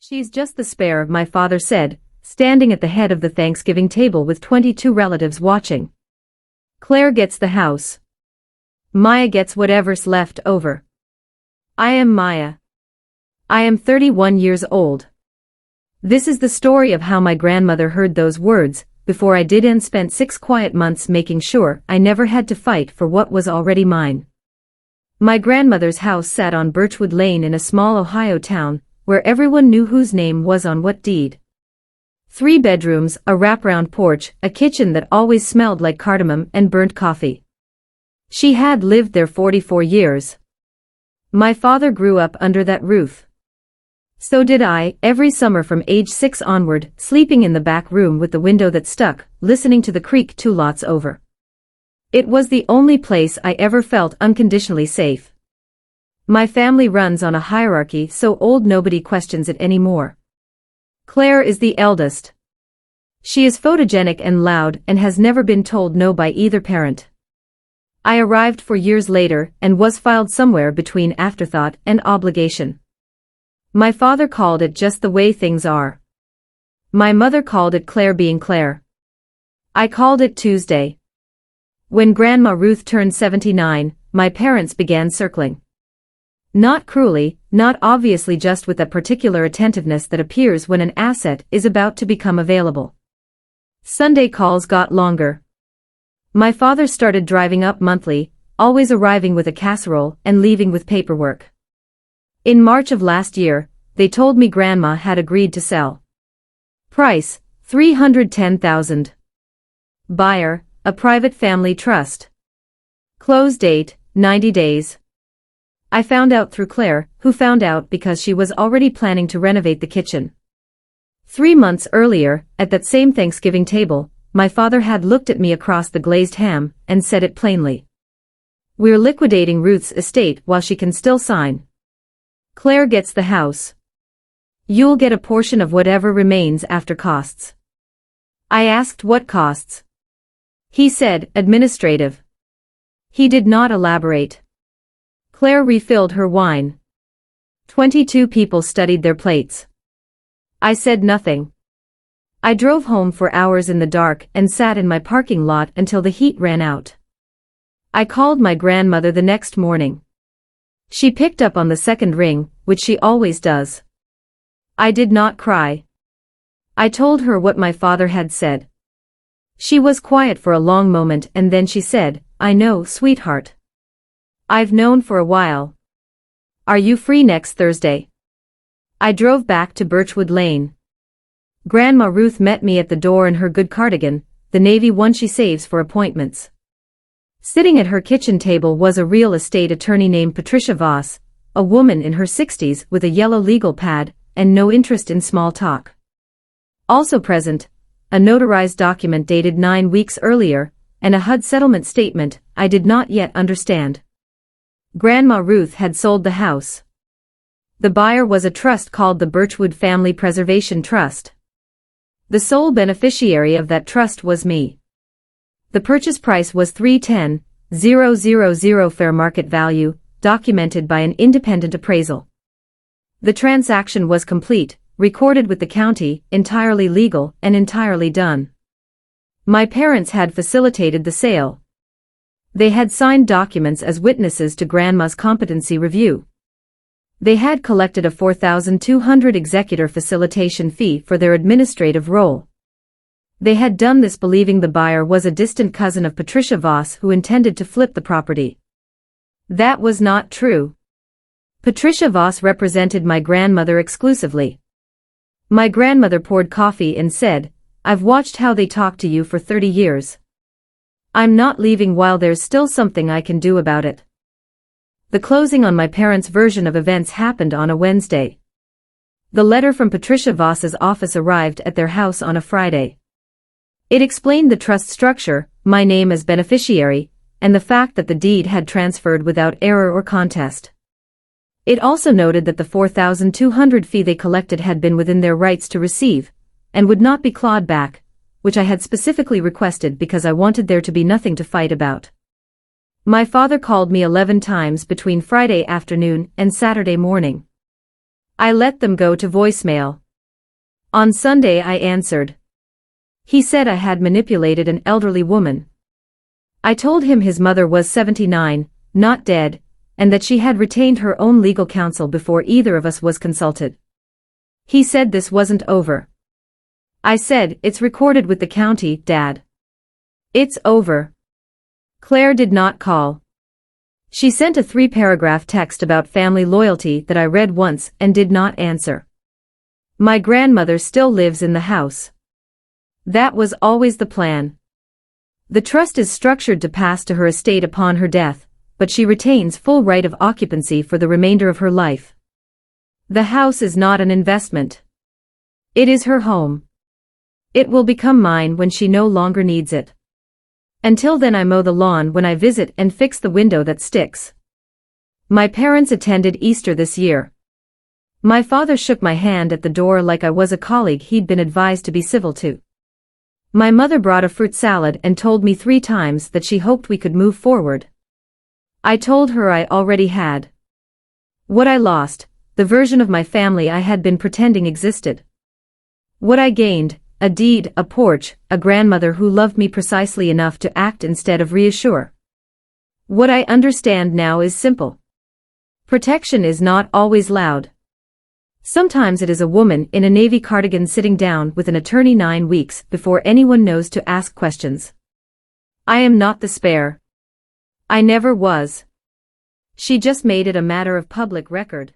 She's just the spare, my father said, standing at the head of the Thanksgiving table with 22 relatives watching. Claire gets the house. Maya gets whatever's left over. I am Maya. I am 31 years old. This is the story of how my grandmother heard those words, before I did, and spent 6 quiet months making sure I never had to fight for what was already mine. My grandmother's house sat on Birchwood Lane in a small Ohio town, where everyone knew whose name was on what deed. 3 bedrooms, a wraparound porch, a kitchen that always smelled like cardamom and burnt coffee. She had lived there 44 years. My father grew up under that roof. So did I, every summer from age 6 onward, sleeping in the back room with the window that stuck, listening to the creek 2 lots over. It was the only place I ever felt unconditionally safe. My family runs on a hierarchy so old nobody questions it anymore. Claire is the eldest. She is photogenic and loud and has never been told no by either parent. I arrived 4 years later and was filed somewhere between afterthought and obligation. My father called it just the way things are. My mother called it Claire being Claire. I called it Tuesday. When Grandma Ruth turned 79, my parents began circling. Not cruelly, not obviously, just with that particular attentiveness that appears when an asset is about to become available. Sunday calls got longer. My father started driving up monthly, always arriving with a casserole and leaving with paperwork. In March of last year, they told me Grandma had agreed to sell. Price, $310,000. Buyer, a private family trust. Close date, 90 days. I found out through Claire, who found out because she was already planning to renovate the kitchen. 3 months earlier, at that same Thanksgiving table, my father had looked at me across the glazed ham and said it plainly. We're liquidating Ruth's estate while she can still sign. Claire gets the house. You'll get a portion of whatever remains after costs. I asked what costs. He said, administrative. He did not elaborate. Claire refilled her wine. 22 people studied their plates. I said nothing. I drove home for hours in the dark and sat in my parking lot until the heat ran out. I called my grandmother the next morning. She picked up on the second ring, which she always does. I did not cry. I told her what my father had said. She was quiet for a long moment and then she said, I know, sweetheart. I've known for a while. Are you free next Thursday? I drove back to Birchwood Lane. Grandma Ruth met me at the door in her good cardigan, the navy one she saves for appointments. Sitting at her kitchen table was a real estate attorney named Patricia Voss, a woman in her 60s with a yellow legal pad and no interest in small talk. Also present, a notarized document dated 9 weeks earlier, and a HUD settlement statement I did not yet understand. Grandma Ruth had sold the house. The buyer was a trust called the Birchwood Family Preservation Trust. The sole beneficiary of that trust was me. The purchase price was $310,000 fair market value, documented by an independent appraisal. The transaction was complete, recorded with the county, entirely legal and entirely done. My parents had facilitated the sale. They had signed documents as witnesses to Grandma's competency review. They had collected a $4,200 executor facilitation fee for their administrative role. They had done this believing the buyer was a distant cousin of Patricia Voss who intended to flip the property. That was not true. Patricia Voss represented my grandmother exclusively. My grandmother poured coffee and said, I've watched how they talk to you for 30 years. I'm not leaving while there's still something I can do about it. The closing on my parents' version of events happened on a Wednesday. The letter from Patricia Voss's office arrived at their house on a Friday. It explained the trust structure, my name as beneficiary, and the fact that the deed had transferred without error or contest. It also noted that the $4,200 fee they collected had been within their rights to receive, and would not be clawed back, which I had specifically requested because I wanted there to be nothing to fight about. My father called me 11 times between Friday afternoon and Saturday morning. I let them go to voicemail. On Sunday I answered. He said I had manipulated an elderly woman. I told him his mother was 79, not dead, and that she had retained her own legal counsel before either of us was consulted. He said this wasn't over. I said, it's recorded with the county, Dad. It's over. Claire did not call. She sent a 3-paragraph text about family loyalty that I read once and did not answer. My grandmother still lives in the house. That was always the plan. The trust is structured to pass to her estate upon her death, but she retains full right of occupancy for the remainder of her life. The house is not an investment. It is her home. It will become mine when she no longer needs it. Until then I mow the lawn when I visit and fix the window that sticks. My parents attended Easter this year. My father shook my hand at the door like I was a colleague he'd been advised to be civil to. My mother brought a fruit salad and told me 3 times that she hoped we could move forward. I told her I already had. What I lost, the version of my family I had been pretending existed. What I gained, a deed, a porch, a grandmother who loved me precisely enough to act instead of reassure. What I understand now is simple. Protection is not always loud. Sometimes it is a woman in a navy cardigan sitting down with an attorney 9 weeks before anyone knows to ask questions. I am not the spare. I never was. She just made it a matter of public record.